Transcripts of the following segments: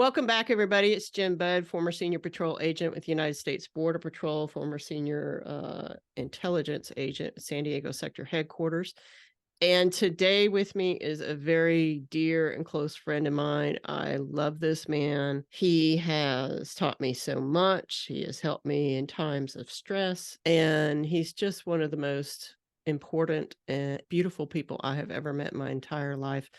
Welcome back, everybody. It's Jen Budd, former senior patrol agent with the United States Border Patrol, former senior intelligence agent at San Diego Sector Headquarters. And today with me is a very dear and close friend of mine. I love this man. He has taught me so much. He has helped me in times of stress. And he's just one of the most important and beautiful people I have ever met in my entire life.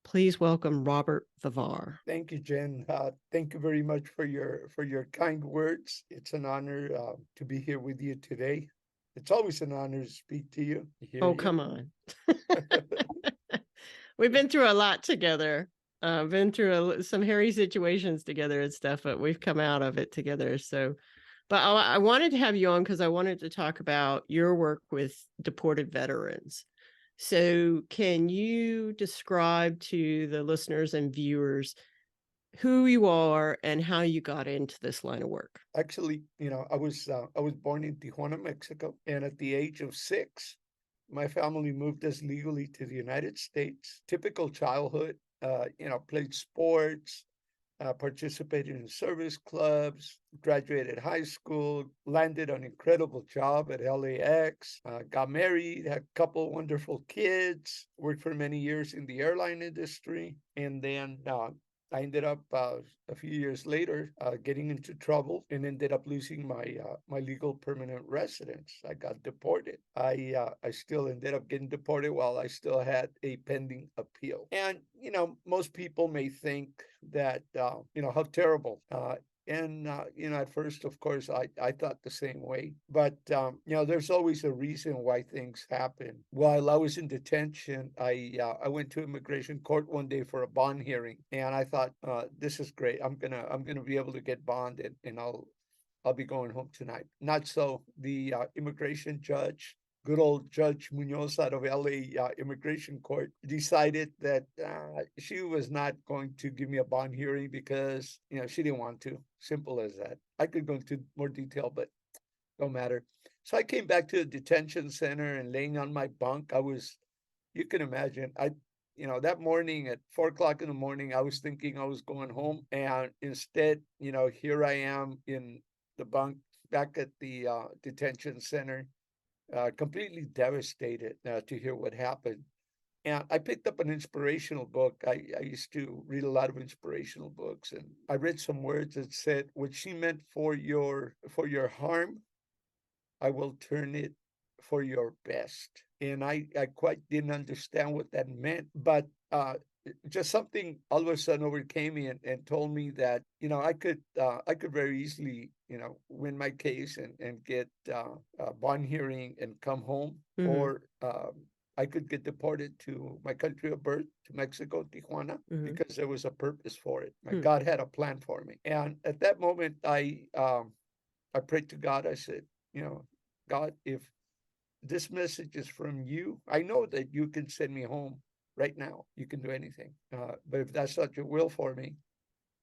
Please welcome Robert Vivar. Thank you, Jen. Thank you very much for your kind words. It's an honor to be here with you today. It's always an honor to speak to you, to hear Oh, you. come on. We've been through a lot together. Been through some hairy situations together and stuff, but we've come out of it together. So, but I wanted to have you on because I wanted to talk about your work with deported veterans. So, can you describe to the listeners and viewers who you are and how you got into this line of work? Actually, I was born in Tijuana, Mexico, and at the age of 6, my family moved us legally to the United States. Typical childhood. Played sports, participated in service clubs, graduated high school, landed an incredible job at LAX, got married, had a couple wonderful kids, worked for many years in the airline industry, and then I ended up a few years later getting into trouble and ended up losing my legal permanent residence. I got deported. I still ended up getting deported while I still had a pending appeal. And most people may think that how terrible. At first, of course, I thought the same way. But, there's always a reason why things happen. While I was in detention, I went to immigration court one day for a bond hearing, and I thought, this is great. I'm gonna be able to get bonded, and I'll be going home tonight. Not so. The immigration judge, good old Judge Munoz out of LA Immigration Court, decided that she was not going to give me a bond hearing because she didn't want to. Simple as that. I could go into more detail, but don't matter. So I came back to the detention center and laying on my bunk. You can imagine, that morning at 4 o'clock in the morning, I was thinking I was going home, and instead, here I am in the bunk back at the detention center, completely devastated to hear what happened. And I picked up an inspirational book. I used to read a lot of inspirational books, and I read some words that said, "What she meant for your harm, I will turn it for your best." And I quite didn't understand what that meant, but just something all of a sudden overcame me and told me that I could very easily win my case and get a bond hearing and come home, Mm-hmm. or I could get deported to my country of birth, to Mexico, Tijuana, Mm-hmm. because there was a purpose for it. My Hmm. God had a plan for me, and at that moment, I prayed to God. I said, God, if this message is from you, I know that you can send me home right now. You can do anything. But if that's not your will for me,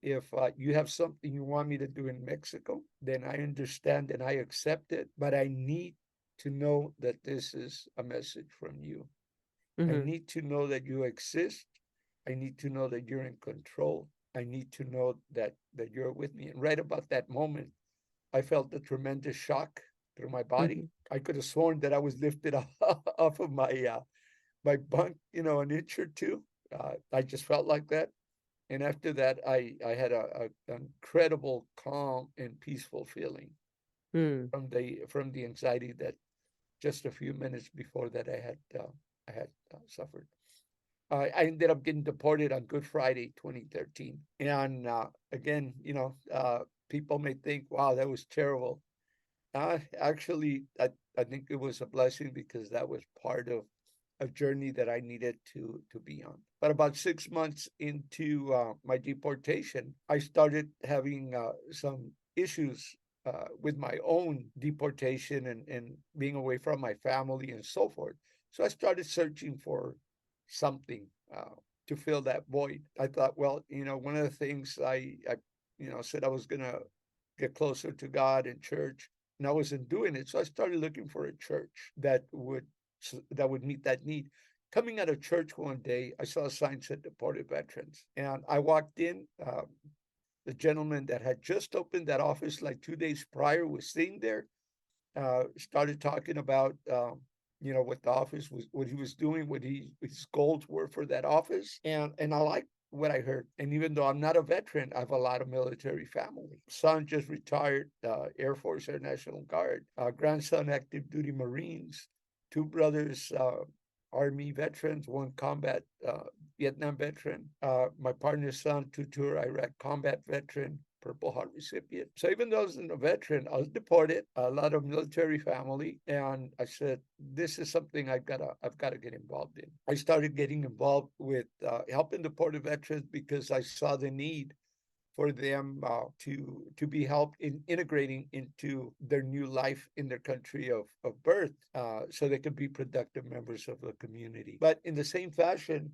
if you have something you want me to do in Mexico, then I understand and I accept it. But I need to know that this is a message from you. I Mm-hmm. need to know that you exist. I need to know that you're in control. I need to know that you're with me. And right about that moment, I felt a tremendous shock through my body. Mm-hmm. I could have sworn that I was lifted off of my bunk, an inch or two. I just felt like that. And after that, I had an incredible calm and peaceful feeling Mm. from the anxiety that just a few minutes before that I had suffered. I ended up getting deported on Good Friday, 2013. And again, people may think, "Wow, that was terrible." Actually, I think it was a blessing because that was part of a journey that I needed to be on. But about 6 months into my deportation, I started having some issues with my own deportation and being away from my family and so forth. So I started searching for something to fill that void. I thought, well, one of the things I said I was going to get closer to God in church, and I wasn't doing it. So I started looking for a church that would meet that need. Coming out of church one day, I saw a sign said "Deported Veterans," and I walked in. the gentleman that had just opened that office like 2 days prior was sitting there, started talking about, what the office was, what he was doing, what his goals were for that office. And I like what I heard. And even though I'm not a veteran, I have a lot of military family. Son just retired, Air Force, Air National Guard, grandson, active duty Marines, two brothers, Army veterans, one combat, Vietnam veteran. My partner's son, two-tour Iraq combat veteran, Purple Heart recipient. So even though I wasn't a veteran, I was deported, a lot of military family, and I said, this is something I've gotta get involved in. I started getting involved with helping deported veterans because I saw the need for them to be helped in integrating into their new life in their country of birth, so they could be productive members of the community. But in the same fashion,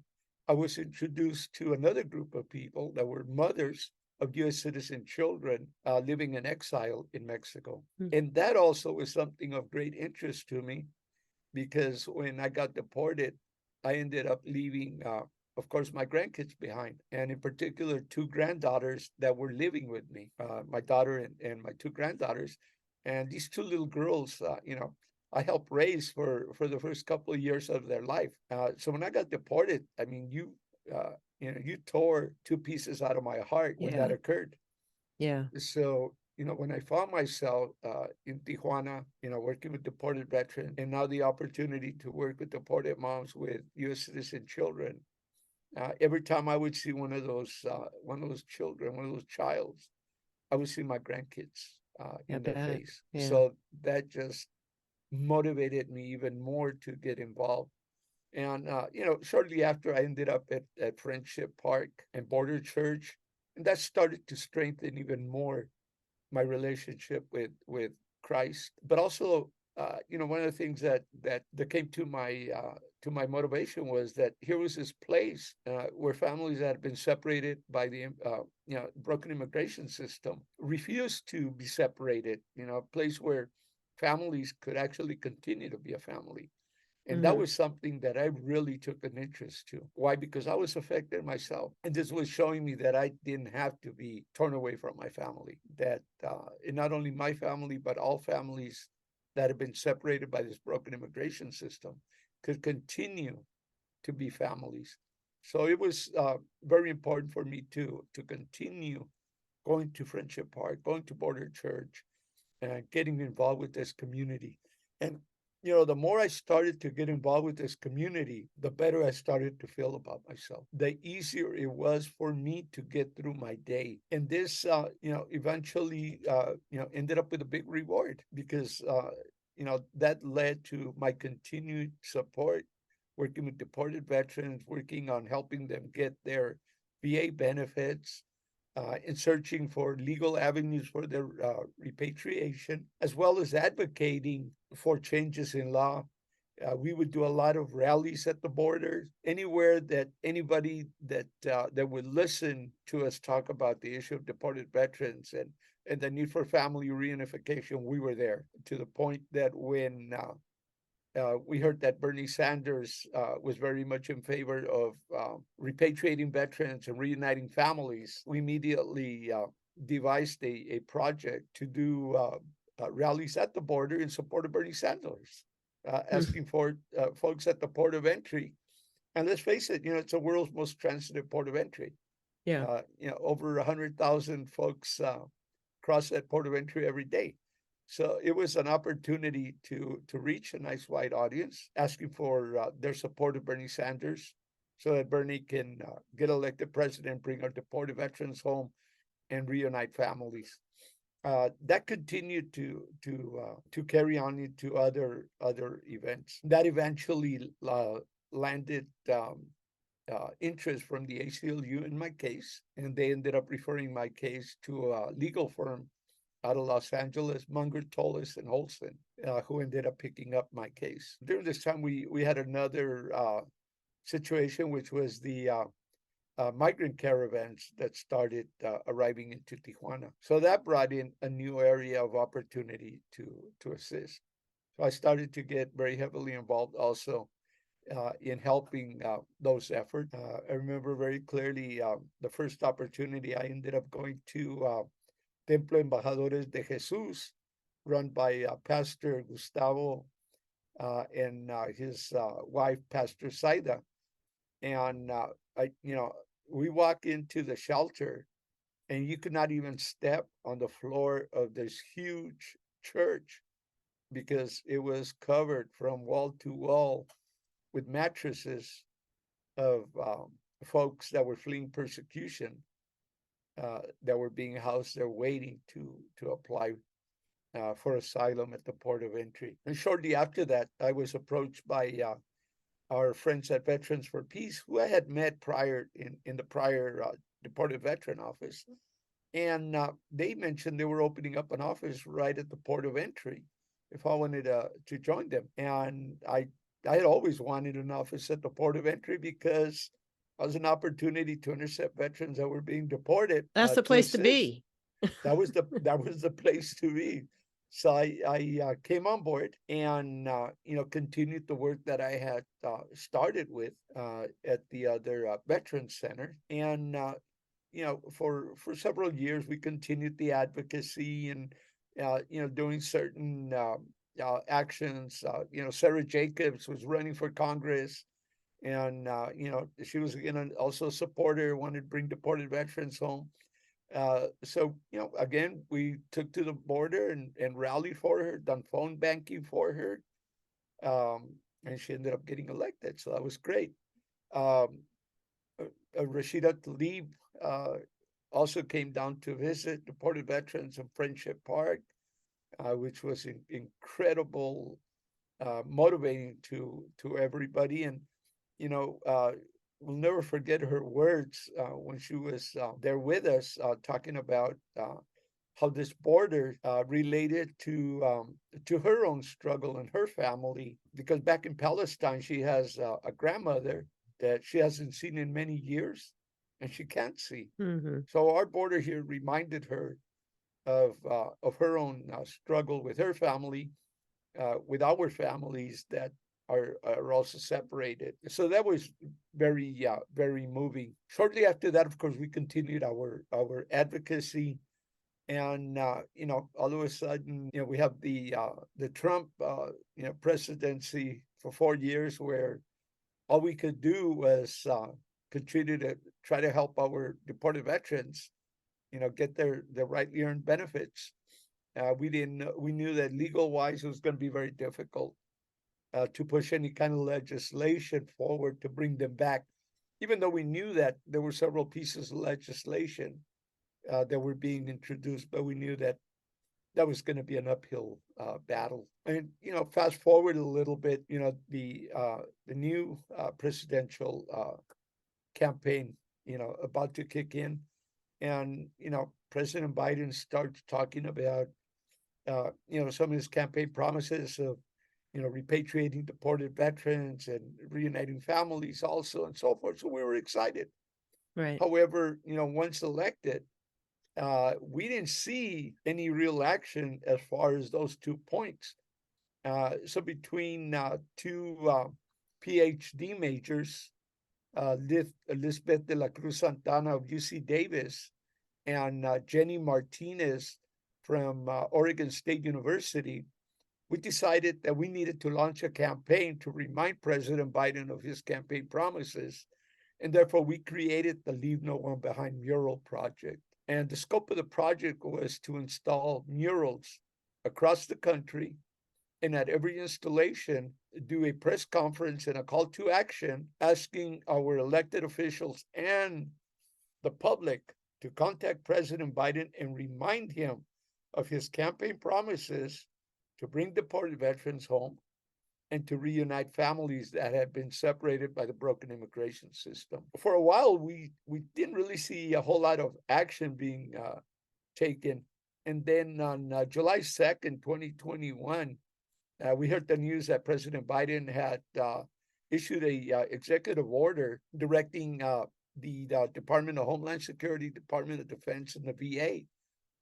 I was introduced to another group of people that were mothers of U.S. citizen children living in exile in Mexico. Mm. And that also was something of great interest to me because when I got deported, I ended up leaving, of course, my grandkids behind, and in particular, two granddaughters that were living with me, my daughter and my two granddaughters. And these two little girls, I helped raise for the first couple of years of their life. So when I got deported, I mean, you tore two pieces out of my heart when that Yeah. occurred. Yeah. So, when I found myself in Tijuana, working with deported veterans, and now the opportunity to work with deported moms with U.S. citizen children, every time I would see one of those children, one of those childs, I would see my grandkids I in their bet. face. Yeah. So that just motivated me even more to get involved. And shortly after, I ended up at Friendship Park and Border Church, and that started to strengthen even more my relationship with Christ. But also, one of the things that came to my motivation was that here was this place where families that had been separated by the broken immigration system refused to be separated. A place where families could actually continue to be a family. And that Hmm. was something that I really took an interest to. Why? Because I was affected myself. And this was showing me that I didn't have to be torn away from my family. That and not only my family, but all families that have been separated by this broken immigration system could continue to be families. So it was very important for me to continue going to Friendship Park, going to Border Church, and getting involved with this community. And the more I started to get involved with this community, the better I started to feel about myself. The easier it was for me to get through my day. And this, eventually, ended up with a big reward because, that led to my continued support, working with deported veterans, working on helping them get their VA benefits, in searching for legal avenues for their repatriation, as well as advocating for changes in law. We would do a lot of rallies at the border, anywhere that anybody that would listen to us talk about the issue of deported veterans and the need for family reunification. We were there, to the point that when we heard that Bernie Sanders was very much in favor of repatriating veterans and reuniting families. We immediately devised a project to do rallies at the border in support of Bernie Sanders, asking for folks at the port of entry. And let's face it, it's the world's most transited port of entry. Yeah. Over 100,000 folks cross that port of entry every day. So it was an opportunity to reach a nice wide audience, asking for their support of Bernie Sanders, so that Bernie can get elected president, bring our deported veterans home, and reunite families. That continued to carry on into other events. That eventually landed interest from the ACLU in my case, and they ended up referring my case to a legal firm out of Los Angeles, Munger, Tolis, and Holston, who ended up picking up my case. During this time, we had another situation, which was the migrant caravans that started arriving into Tijuana. So that brought in a new area of opportunity to assist. So I started to get very heavily involved also in helping those efforts. I remember very clearly the first opportunity I ended up going to Templo Embajadores de Jesus, run by Pastor Gustavo and his wife, Pastor Saida. And we walk into the shelter, and you could not even step on the floor of this huge church because it was covered from wall to wall with mattresses of folks that were fleeing persecution, that were being housed there waiting to apply for asylum at the port of entry. And shortly after that, I was approached by our friends at Veterans for Peace, who I had met prior in the prior deported veteran office. And they mentioned they were opening up an office right at the port of entry if I wanted to join them. And I had always wanted an office at the port of entry because it was an opportunity to intercept veterans that were being deported That's the to place to assist. be. That was the place to be. So I came on board and continued the work that I had started with at the other veterans center. And for several years we continued the advocacy and doing certain actions. Sarah Jacobs was running for Congress, and she was also a supporter, wanted to bring deported veterans home. So, again, we took to the border and rallied for her, done phone banking for her, and she ended up getting elected. So that was great. Um, Rashida Tlaib also came down to visit deported veterans in Friendship Park, which was incredible, motivating to everybody. And we'll never forget her words when she was there with us, talking about how this border related to her own struggle and her family. Because back in Palestine, she has a grandmother that she hasn't seen in many years, and she can't see. Mm-hmm. So our border here reminded her of her own struggle with her family, with our families that are also separated. So that was very moving. Shortly after that, of course, we continued our advocacy, and all of a sudden, we have the Trump presidency for 4 years, where all we could do was continue to try to help our deported veterans, get their rightly earned benefits. We knew that legal wise it was going to be very difficult to push any kind of legislation forward to bring them back, even though we knew that there were several pieces of legislation that were being introduced, but we knew that that was going to be an uphill battle. And fast forward a little bit, the new presidential campaign, about to kick in, and President Biden starts talking about some of his campaign promises of repatriating deported veterans and reuniting families also, and so forth. So we were excited. Right. However, once elected, we didn't see any real action as far as those 2 points. So between two PhD majors, Elizabeth de la Cruz Santana of UC Davis and Jenny Martinez from Oregon State University, we decided that we needed to launch a campaign to remind President Biden of his campaign promises. And therefore, we created the Leave No One Behind mural project. And the scope of the project was to install murals across the country, and at every installation, do a press conference and a call to action asking our elected officials and the public to contact President Biden and remind him of his campaign promises to bring deported veterans home and to reunite families that had been separated by the broken immigration system. For a while, we didn't really see a whole lot of action being taken. And then on July 2nd, 2021, we heard the news that President Biden had issued a executive order directing the Department of Homeland Security, Department of Defense, and the VA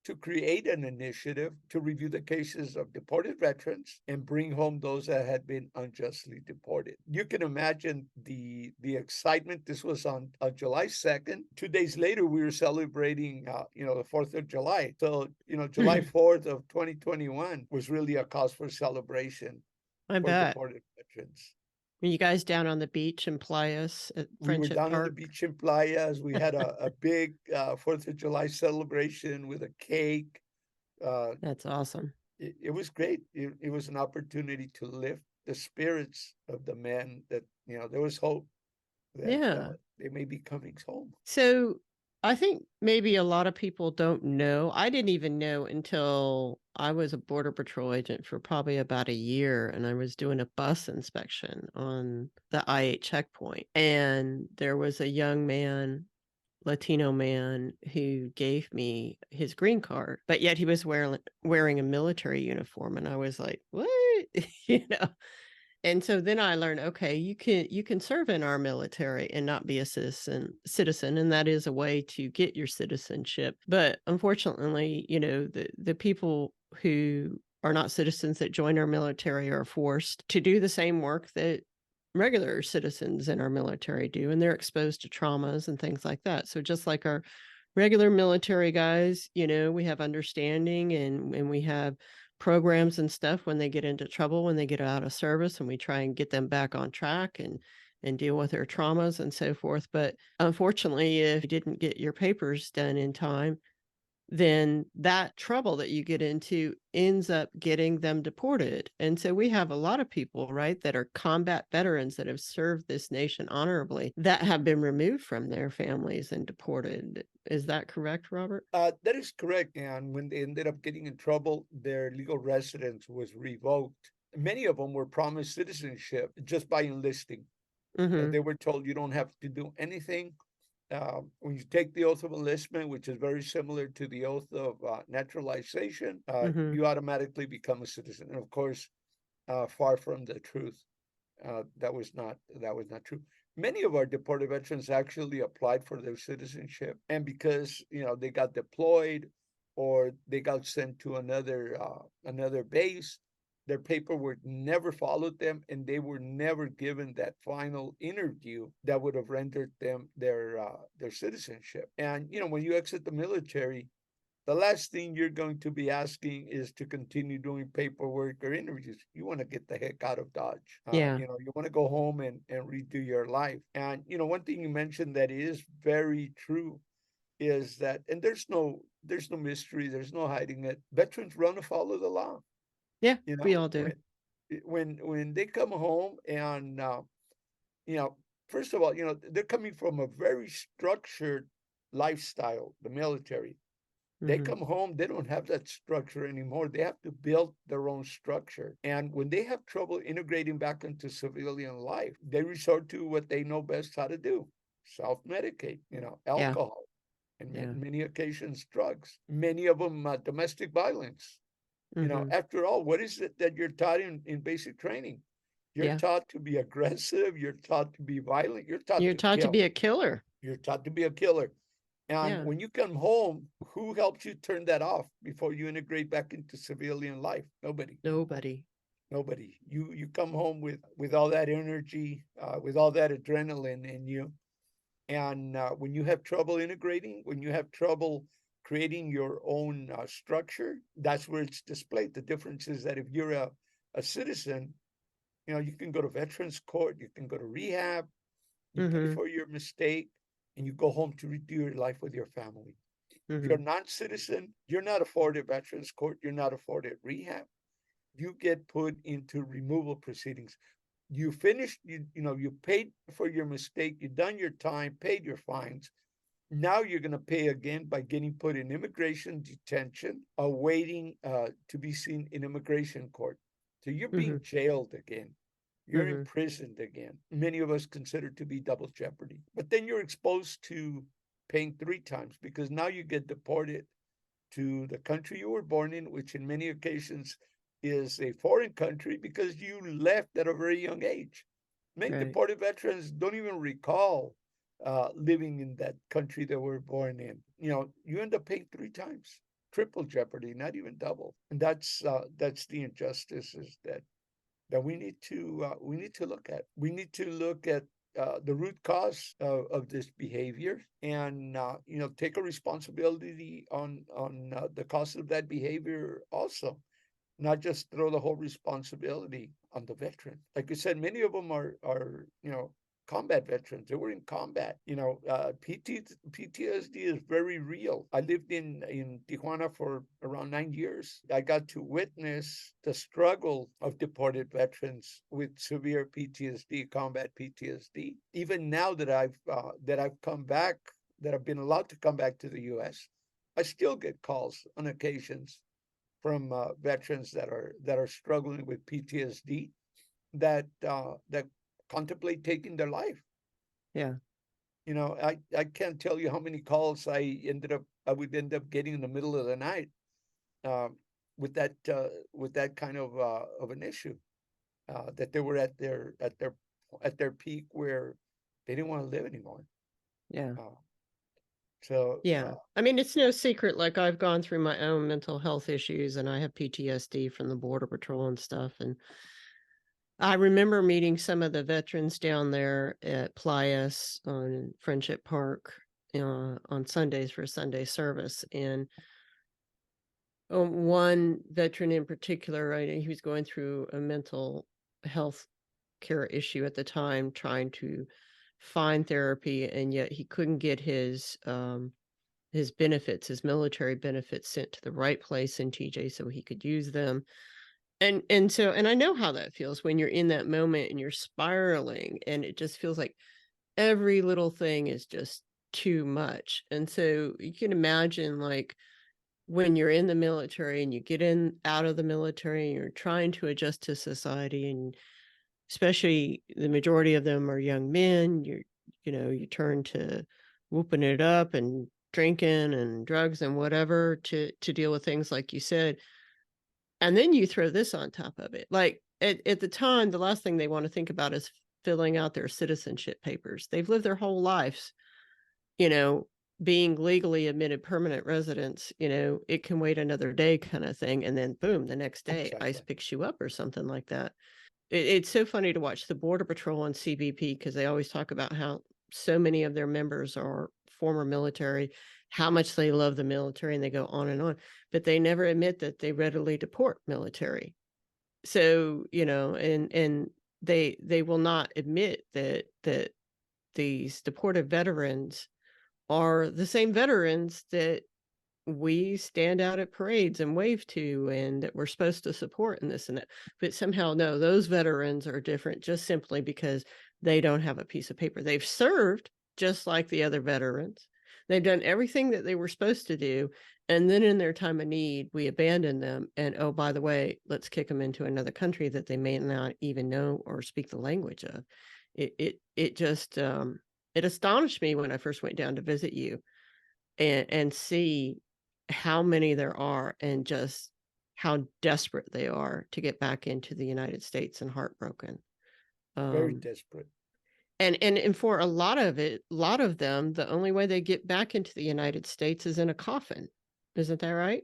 to create an initiative to review the cases of deported veterans and bring home those that had been unjustly deported. You can imagine the excitement. This was on July 2nd. 2 days later, we were celebrating, the 4th of July. So, July 4th of 2021 was really a cause for celebration I for bet. deported veterans. Were you guys down on the beach in Playas at We were Friendship down on the Park? beach in Playas. We had a big 4th of July celebration with a cake. That's awesome. It was great. It was an opportunity to lift the spirits of the men that, there was hope that Yeah. they may be coming home. So I think maybe a lot of people don't know. I didn't even know until I was a Border Patrol agent for probably about a year, and I was doing a bus inspection on the I-8 checkpoint. And there was a young man, Latino man, who gave me his green card, but yet he was wearing a military uniform. And I was like, what? you know? And so then I learned, okay, you can serve in our military and not be a citizen, and that is a way to get your citizenship. But unfortunately, the people who are not citizens that join our military are forced to do the same work that regular citizens in our military do, and they're exposed to traumas and things like that. So just like our regular military guys, we have understanding, and we have programs and stuff when they get into trouble, when they get out of service, and we try and get them back on track and deal with their traumas and so forth. But unfortunately, if you didn't get your papers done in time, then that trouble that you get into ends up getting them deported. And so we have a lot of people, right, that are combat veterans that have served this nation honorably that have been removed from their families and deported. Is that correct, Robert? That is correct. And when they ended up getting in trouble, their legal residence was revoked. Many of them were promised citizenship just by enlisting. Mm-hmm. They were told you don't have to do anything. When you take the oath of enlistment, which is very similar to the oath of naturalization, Mm-hmm. you automatically become a citizen. And of course, far from the truth. That was not true. Many of our deported veterans actually applied for their citizenship, and because they got deployed or they got sent to another base, their paperwork never followed them, and they were never given that final interview that would have rendered them their citizenship. And when you exit the military, the last thing you're going to be asking is to continue doing paperwork or interviews. You want to get the heck out of Dodge. Yeah. You want to go home and redo your life. And, one thing you mentioned that is very true is that, and there's no mystery, there's no hiding it. Veterans run afoul of the law. Yeah, You we know, all do. when they come home and, first of all, they're coming from a very structured lifestyle, the military. They Mm-hmm. come home, they don't have that structure anymore. They have to build their own structure. And when they have trouble integrating back into civilian life, they resort to what they know best how to do: self medicate, Yeah. alcohol, and Yeah. many occasions drugs, many of them domestic violence. Mm-hmm. After all, what is it that you're taught in basic training? You're Yeah. taught to be aggressive, you're taught to be violent, you're taught You're to taught to kill, be a killer. you're taught to be a killer. And Yeah. when you come home, who helps you turn that off before you integrate back into civilian life? Nobody. Nobody. Nobody. You come home with all that energy, with all that adrenaline in you, and when you have trouble integrating, when you have trouble creating your own structure, that's where it's displayed. The difference is that if you're a citizen, you can go to veterans court, you can go to rehab, you pay Mm-hmm. for your mistake, and you go home to redo your life with your family. If Mm-hmm. you're a non-citizen, you're not afforded veterans court, you're not afforded rehab. You get put into removal proceedings. You finished, you paid for your mistake, you done your time, paid your fines. Now you're going to pay again by getting put in immigration detention, awaiting to be seen in immigration court. So you're Mm-hmm. being jailed again. You're Mm-hmm. imprisoned again. Many of us consider to be double jeopardy. But then you're exposed to paying 3 times, because now you get deported to the country you were born in, which in many occasions is a foreign country because you left at a very young age. Many Right. deported veterans don't even recall living in that country they were born in. You end up paying 3 times. triple jeopardy, not even double. And that's the injustices that we need to look at. We need to look at the root cause of this behavior, and take a responsibility on the cause of that behavior also, not just throw the whole responsibility on the veteran. Like you said, many of them are combat veterans. They were in combat. PTSD is very real. I lived in Tijuana for around 9 years. I got to witness the struggle of deported veterans with severe PTSD, combat PTSD. Even now that I've come back, that I've been allowed to come back to the U.S., I still get calls on occasions from veterans that are struggling with PTSD, that contemplate taking their life. Yeah. I can't tell you how many calls I would end up getting in the middle of the night, uh, with that kind of an issue, that they were at their peak where they didn't want to live anymore. Yeah. Uh, so Yeah. I mean, it's no secret. Like, I've gone through my own mental health issues, and I have PTSD from the Border Patrol and stuff. And I remember meeting some of the veterans down there at Playas on Friendship Park on Sundays for Sunday service. And one veteran in particular, he was going through a mental health care issue at the time, trying to find therapy, and yet he couldn't get his benefits, his military benefits, sent to the right place in TJ so he could use them. And I know how that feels when you're in that moment and you're spiraling, and it just feels like every little thing is just too much. And so you can imagine, like, when you're in the military and you get in out of the military and you're trying to adjust to society, and especially the majority of them are young men, you turn to whooping it up and drinking and drugs and whatever to deal with things, like you said. And then you throw this on top of it. Like, at the time, the last thing they want to think about is filling out their citizenship papers. They've lived their whole lives, you know, being legally admitted permanent residents. It can wait another day, kind of thing. And then boom, the next day, ICE exactly. picks you up or something like that. It's so funny to watch the Border Patrol and CBP, because they always talk about how so many of their members are former military, how much they love the military, and they go on and on, but they never admit that they readily deport military. So, and they will not admit that these deported veterans are the same veterans that we stand out at parades and wave to, and that we're supposed to support, and this and that. But somehow, no, those veterans are different, just simply because they don't have a piece of paper. They've served just like the other veterans. They've done everything that they were supposed to do. And then in their time of need, we abandon them. And oh, by the way, let's kick them into another country that they may not even know or speak the language of. It just it astonished me when I first went down to visit you, and see how many there are, and just how desperate they are to get back into the United States, and heartbroken. Very Um, desperate. and for a lot of them, the only way they get back into the United States is in a coffin. Isn't that right?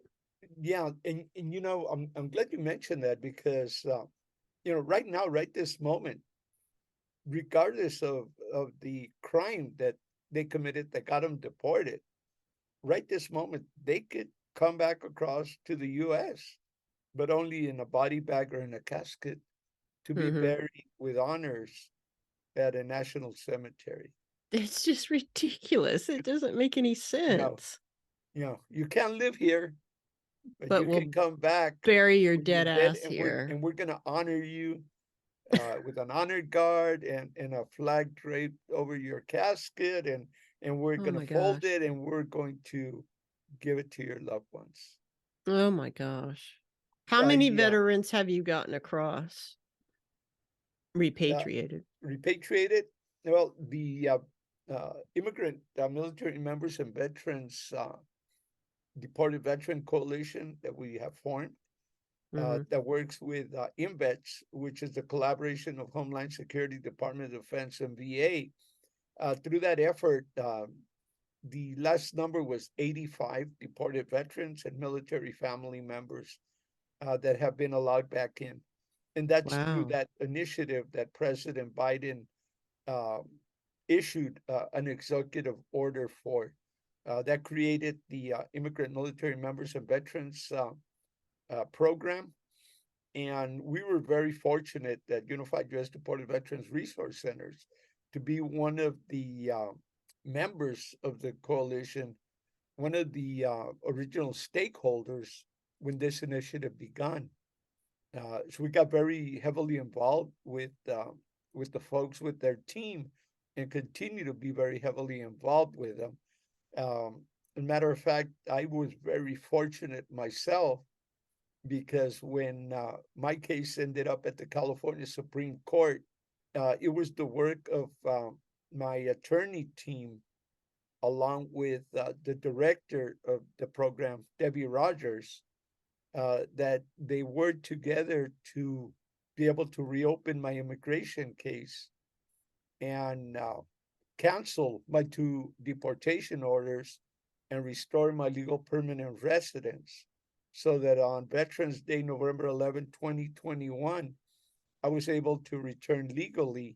Yeah, and I'm glad you mentioned that, because right now, right this moment, regardless of the crime that they committed that got them deported, right this moment they could come back across to the U.S., but only in a body bag or in a casket, to be Mm-hmm. buried with honors at a national cemetery. It's just ridiculous. It doesn't make any No, sense. you can't live here, but But you can we'll come back bury your when you're dead dead, ass and we're here. gonna honor you with an honor guard and a flag draped over your casket, and we're Oh gonna my fold gosh. it, and we're going to give it to your loved ones. Oh my gosh. How I many veterans have you gotten across? uh, Repatriated. Repatriated. Well, the immigrant military members and veterans, deported veteran coalition that we have formed, Mm-hmm. that works with INVETS, which is the collaboration of Homeland Security, Department of Defense, and VA. Through that effort, the last number was 85 deported veterans and military family members that have been allowed back in. And that's through Wow. that initiative that President Biden um, issued an executive order for that created the Immigrant Military Members and Veterans program. And we were very fortunate that Unified U.S. Deported Veterans Resource Centers to be one of the members of the coalition, one of the original stakeholders when this initiative began. So we got very heavily involved with the folks with their team, and continue to be very heavily involved with them. As a matter of fact, I was very fortunate myself because when my case ended up at the California Supreme Court, it was the work of my attorney team, along with the director of the program, Debbie Rogers, that they worked together to be able to reopen my immigration case and cancel my two deportation orders and restore my legal permanent residence, so that on Veterans Day, November 11, 2021, I was able to return legally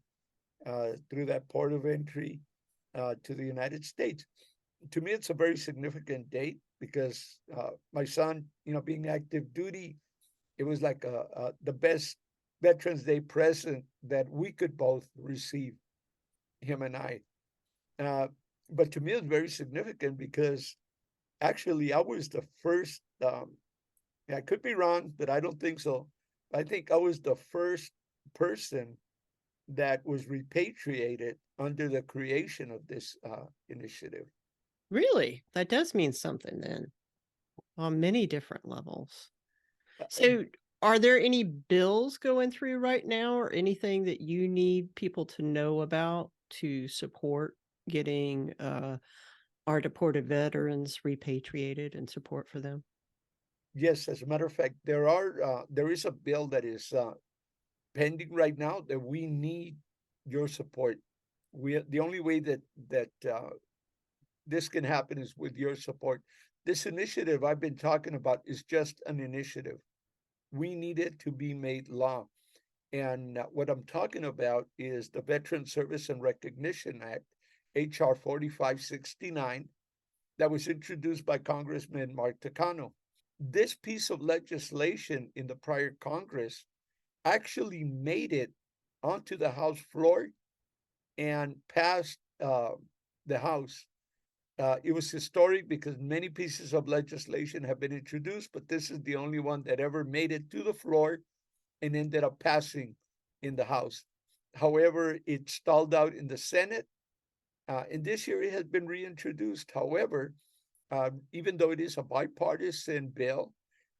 through that port of entry to the United States. To me, it's a very significant date because my son, being active duty, it was like the best Veterans Day present that we could both receive, him and I. Uh, but to me, it's very significant because actually I was the first. I could be wrong, but I don't think so. I think I was the first person that was repatriated under the creation of this initiative. Really? That does mean something then on many different levels. Uh, So, are there any bills going through right now or anything that you need people to know about to support getting our deported veterans repatriated and support for them? Yes, as a matter of fact, there is a bill that is pending right now that we need your support. The only way that this can happen is with your support. This initiative I've been talking about is just an initiative. We need it to be made law. And what I'm talking about is the Veteran Service and Recognition Act, HR 4569, that was introduced by Congressman Mark Takano. This piece of legislation in the prior Congress actually made it onto the House floor and passed the House. It was historic because many pieces of legislation have been introduced, but this is the only one that ever made it to the floor and ended up passing in the House. However, it stalled out in the Senate, and this year it has been reintroduced. However, even though it is a bipartisan bill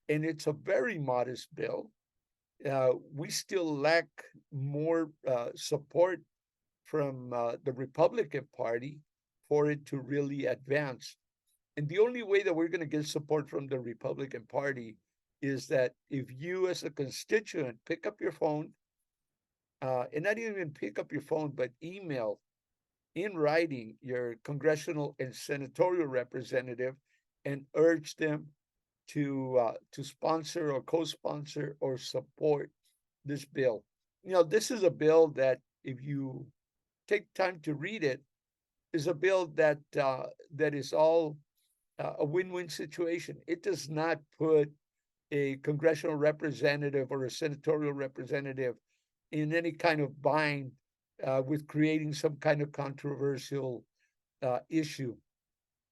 and it's a very modest bill, we still lack more support from the Republican Party for it to really advance. And the only way that we're going to get support from the Republican Party is that if you, as a constituent, pick up your phone, and not even pick up your phone, but email in writing your congressional and senatorial representative and urge them to sponsor or co-sponsor or support this bill. This is a bill that, if you take time to read it, is a bill that is all a win-win situation. It does not put a congressional representative or a senatorial representative in any kind of bind with creating some kind of controversial issue.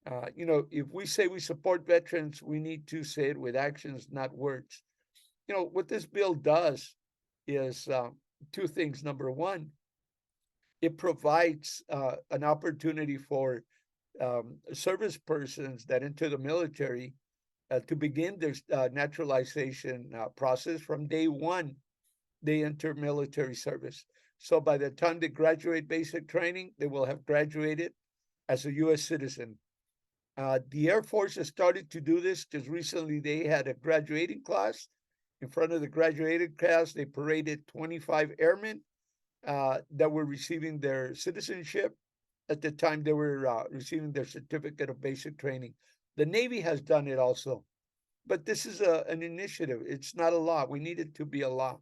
If we say we support veterans, we need to say it with actions, not words. What this bill does is two things. Number one, it provides an opportunity for service persons that enter the military to begin their naturalization process from day one they enter military service. So by the time they graduate basic training, they will have graduated as a U.S. citizen. The Air Force has started to do this. Just recently, they had a graduating class. In front of the graduating class, they paraded 25 airmen that were receiving their citizenship. at the time they were receiving their certificate of basic training. The Navy has done it also, but this is an initiative. It's not a law. We need it to be a law.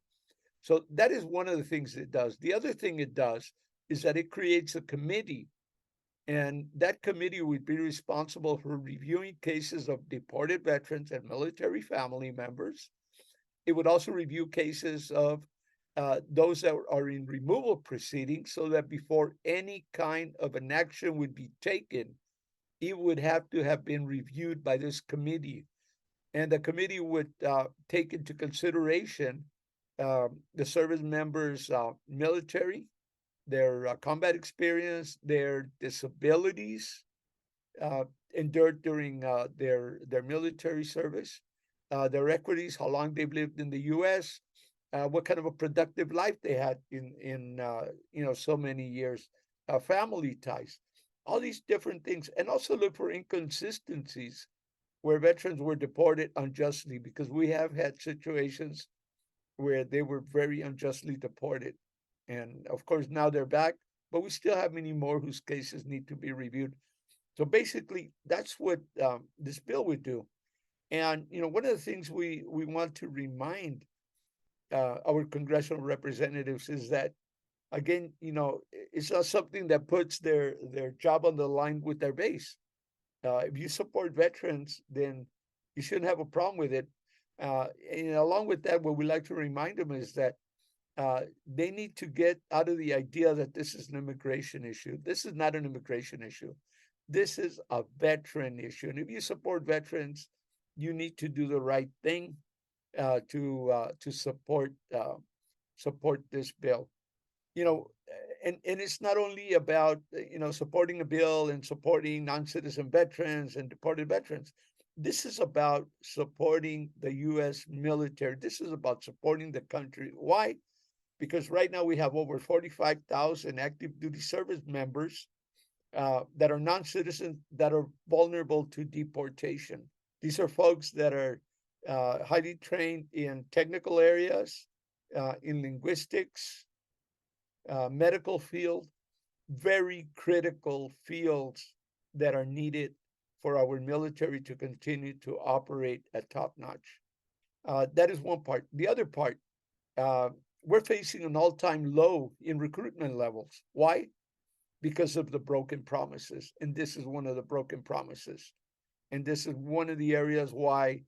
So that is one of the things it does. The other thing it does is that it creates a committee, and that committee would be responsible for reviewing cases of deported veterans and military family members. It would also review cases of those that are in removal proceedings, so that before any kind of an action would be taken, it would have to have been reviewed by this committee. And the committee would take into consideration the service members' military, their combat experience, their disabilities endured during their military service, their equities, how long they've lived in the U.S., what kind of a productive life they had in so many years, family ties, all these different things, and also look for inconsistencies where veterans were deported unjustly, because we have had situations where they were very unjustly deported. And of course, now they're back, but we still have many more whose cases need to be reviewed. So basically, that's what this bill would do. And one of the things we want to remind our congressional representatives is that, again, it's not something that puts their job on the line with their base. If you support veterans, then you shouldn't have a problem with it. And along with that, what we like to remind them is that they need to get out of the idea that this is an immigration issue. This is not an immigration issue. This is a veteran issue. And if you support veterans, you need to do the right thing to support this bill. And it's not only about supporting a bill and supporting non-citizen veterans and deported veterans. This is about supporting the U.S. military. This is about supporting the country. Why? Because right now we have over 45,000 active duty service members that are non-citizens that are vulnerable to deportation. These are folks that are highly trained in technical areas, in linguistics, medical field, very critical fields that are needed for our military to continue to operate at top notch. That is one part. The other part, we're facing an all-time low in recruitment levels. Why? Because of the broken promises. And this is one of the broken promises. And this is one of the areas why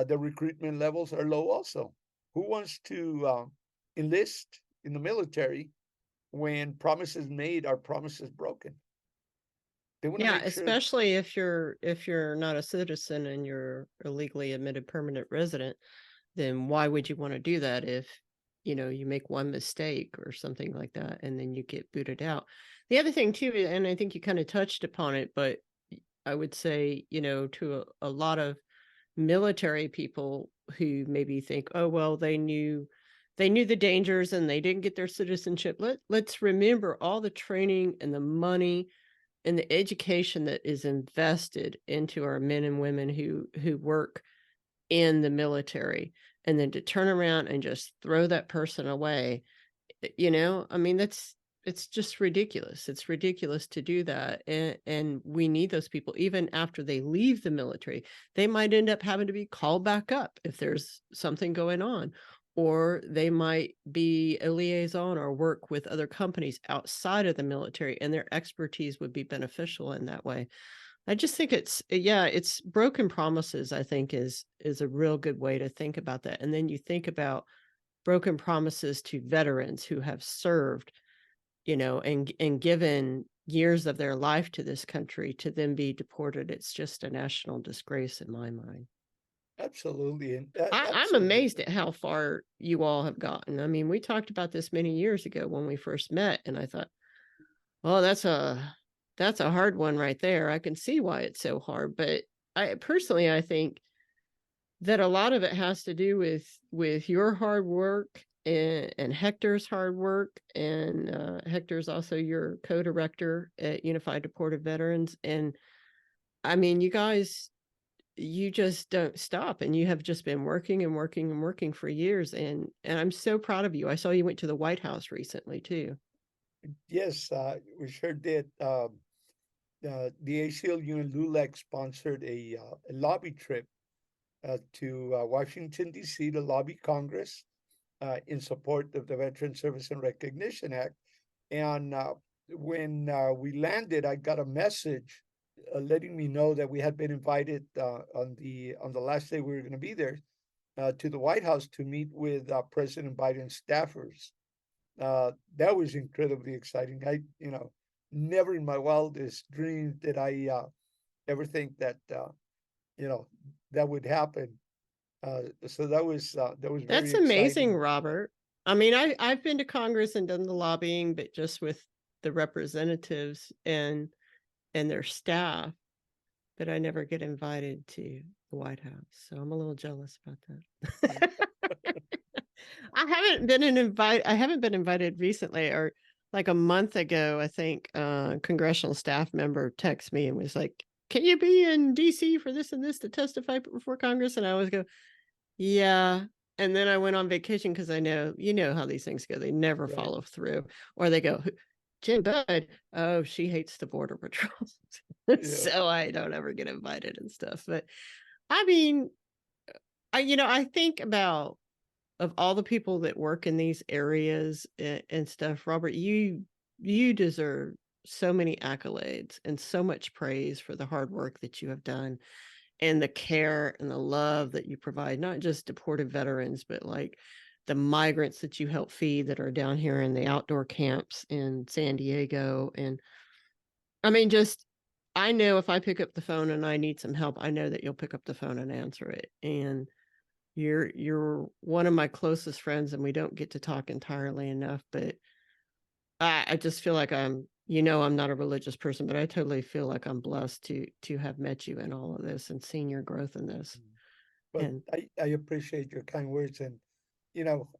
the recruitment levels are low also. Who wants to enlist in the military when promises made are promises broken? They want to Yeah, make sure. especially if you're not a citizen and you're a legally admitted permanent resident, then why would you want to do that if you make one mistake or something like that and then you get booted out? The other thing too, and I think you kind of touched upon it, but I would say, to a lot of military people who maybe think, oh, well, they knew the dangers and they didn't get their citizenship. Let's remember all the training and the money and the education that is invested into our men and women who work in the military, and then to turn around and just throw that person away, I mean, it's just ridiculous. It's ridiculous to do that. And we need those people even after they leave the military. They might end up having to be called back up if there's something going on, or they might be a liaison or work with other companies outside of the military, and their expertise would be beneficial in that way. I just think it's broken promises, I think is a real good way to think about that. And then you think about broken promises to veterans who have served, and given years of their life to this country, to then be deported. It's just a national disgrace in my mind. Absolutely. And I'm amazed at how far you all have gotten. I mean, we talked about this many years ago when we first met, and I thought, oh, that's a hard one right there. I can see why it's so hard. But I think that a lot of it has to do with your hard work and Hector's hard work. And Hector's also your co-director at Unified Deported Veterans. And I mean, you just don't stop, and you have just been working and working and working for years. And I'm so proud of you. I saw you went to the White House recently too. Yes, we sure did. The ACLU and LULAC sponsored a lobby trip to Washington, D.C. to lobby Congress in support of the Veteran Service and Recognition Act. And when we landed, I got a message letting me know that we had been invited on the last day we were going to be there to the White House to meet with President Biden's staffers. That was incredibly exciting. Never in my wildest dreams did I ever think that you know that would happen. So that was That's very amazing, exciting. Robert. I mean, I've been to Congress and done the lobbying, but just with the representatives and their staff, but I never get invited to the White House. So I'm a little jealous about that. I haven't been invited recently, or like a month ago, I think congressional staff member texted me and was like, "Can you be in DC for this and this to testify before Congress?" And I always go, "Yeah." And then I went on vacation because I know, you know how these things go. They never Right. follow through. Or they go, Jen Bud, oh, she hates the Border Patrol. Yeah. So I don't ever get invited and stuff. But I mean, I think about of all the people that work in these areas and stuff, Robert, you deserve so many accolades and so much praise for the hard work that you have done and the care and the love that you provide, not just deported veterans, but like the migrants that you help feed that are down here in the outdoor camps in San Diego. And I mean, just I know if I pick up the phone and I need some help, I know that you'll pick up the phone and answer it. And you're one of my closest friends, and we don't get to talk entirely enough, but I just feel like I'm not a religious person, but I totally feel like I'm blessed to have met you in all of this and seen your growth in this. But And I appreciate your kind words, and you know,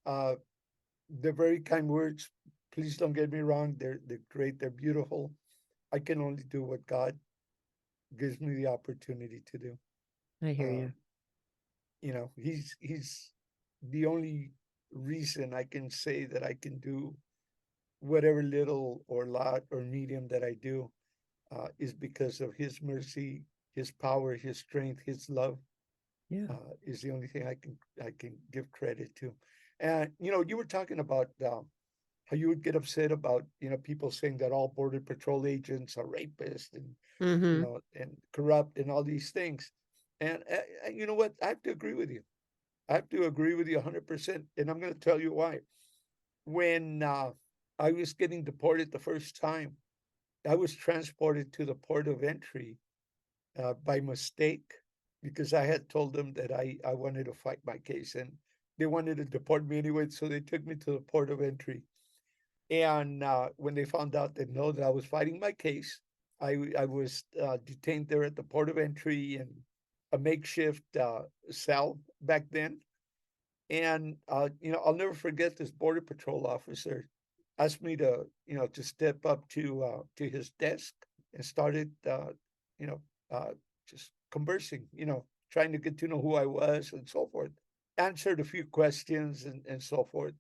they're very kind words. Please don't get me wrong. They're great. They're beautiful. I can only do what God gives me the opportunity to do. I hear Uh, you. he's the only reason I can say that I can do whatever little or lot or medium that I do is because of His mercy, His power, His strength, His love. Yeah. Is the only thing I can give credit to. And you were talking about how you would get upset about people saying that all border patrol agents are rapists and Mm-hmm. and corrupt and all these things. And you know what? I have to agree with you. I have to agree with you 100%. And I'm going to tell you why. When I was getting deported the first time, I was transported to the port of entry by mistake because I had told them that I wanted to fight my case and they wanted to deport me anyway. So they took me to the port of entry. And when they found out that no, that I was fighting my case, I was detained there at the port of entry in a makeshift cell back then. And I'll never forget this border patrol officer asked me to step up to his desk and started you know just conversing, trying to get to know who I was and so forth. Answered a few questions and so forth.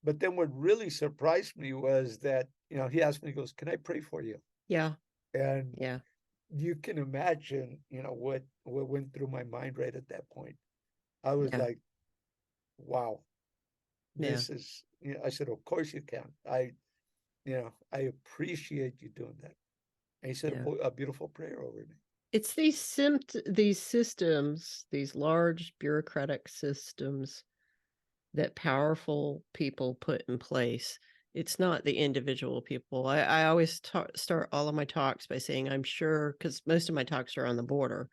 But then what really surprised me was that, he asked me, he goes, "Can I pray for you?" Yeah. And Yeah. you can imagine, what went through my mind right at that point. I was Yeah. like, wow, Yeah. I said, "Of course you can. I appreciate you doing that." And he said Yeah. a beautiful prayer over me. It's these systems, these large bureaucratic systems that powerful people put in place. It's not the individual people. I always start all of my talks by saying, I'm sure, because most of my talks are on the border.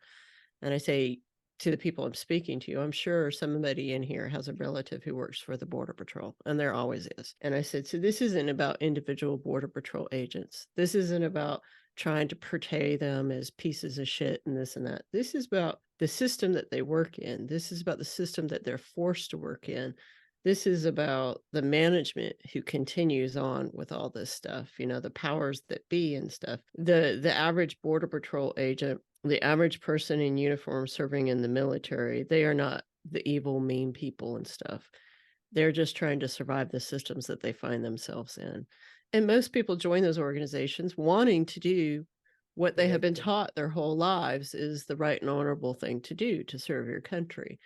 And I say to the people I'm speaking to, I'm sure somebody in here has a relative who works for the Border Patrol, and there always is. And I said, so this isn't about individual Border Patrol agents. This isn't about trying to portray them as pieces of shit and this and that. This is about the system that they work in. This is about the system that they're forced to work in. This is about the management who continues on with all this stuff, the powers that be and stuff. The average Border Patrol agent, the average person in uniform serving in the military, they are not the evil, mean people and stuff. They're just trying to survive the systems that they find themselves in. And most people join those organizations wanting to do what The they have right been thing. taught their whole lives is the right and honorable thing to do to serve your country.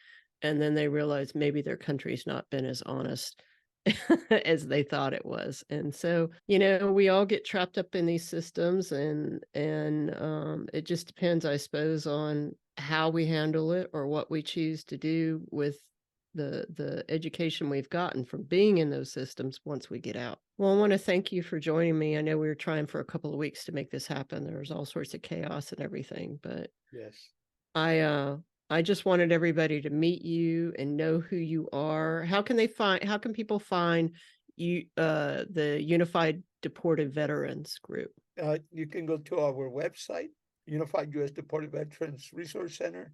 And then they realize maybe their country's not been as honest as they thought it was. And so, we all get trapped up in these systems, and it just depends, I suppose, on how we handle it or what we choose to do with the education we've gotten from being in those systems once we get out. Well, I want to thank you for joining me. I know we were trying for a couple of weeks to make this happen. There was all sorts of chaos and everything, but Yes. I just wanted everybody to meet you and know who you are. How can people find you, the Unified Deported Veterans Group? You can go to our website, Unified U.S. Deported Veterans Resource Center,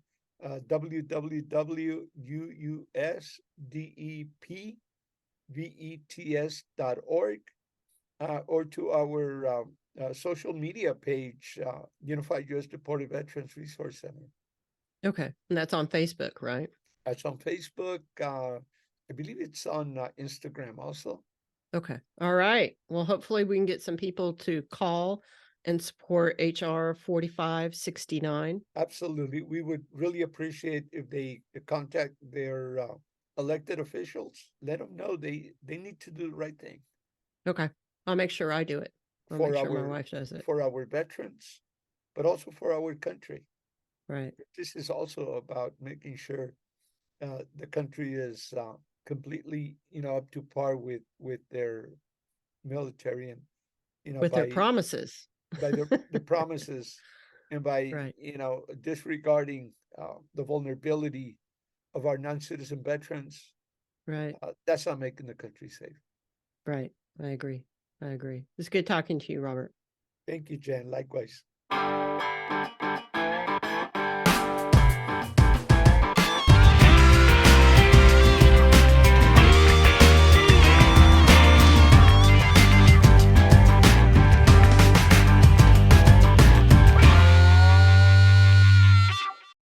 www.usdepvets.org, or to our social media page, Unified U.S. Deported Veterans Resource Center. Okay. And that's on Facebook, right? That's on Facebook. I believe it's on Instagram also. Okay. All right. Well, hopefully we can get some people to call and support HR 4569. Absolutely. We would really appreciate if they contact their elected officials. Let them know they need to do the right thing Okay. I'll make sure I do it. I'll for make sure my our wife does it. for our veterans, but also for our country. Right. This is also about making sure the country is completely, up to par with their military, and With their by promises. the promises, and by Right. disregarding the vulnerability of our non-citizen veterans. Right. That's not making the country safe. Right. I agree. It's good talking to you, Robert. Thank you, Jen. Likewise.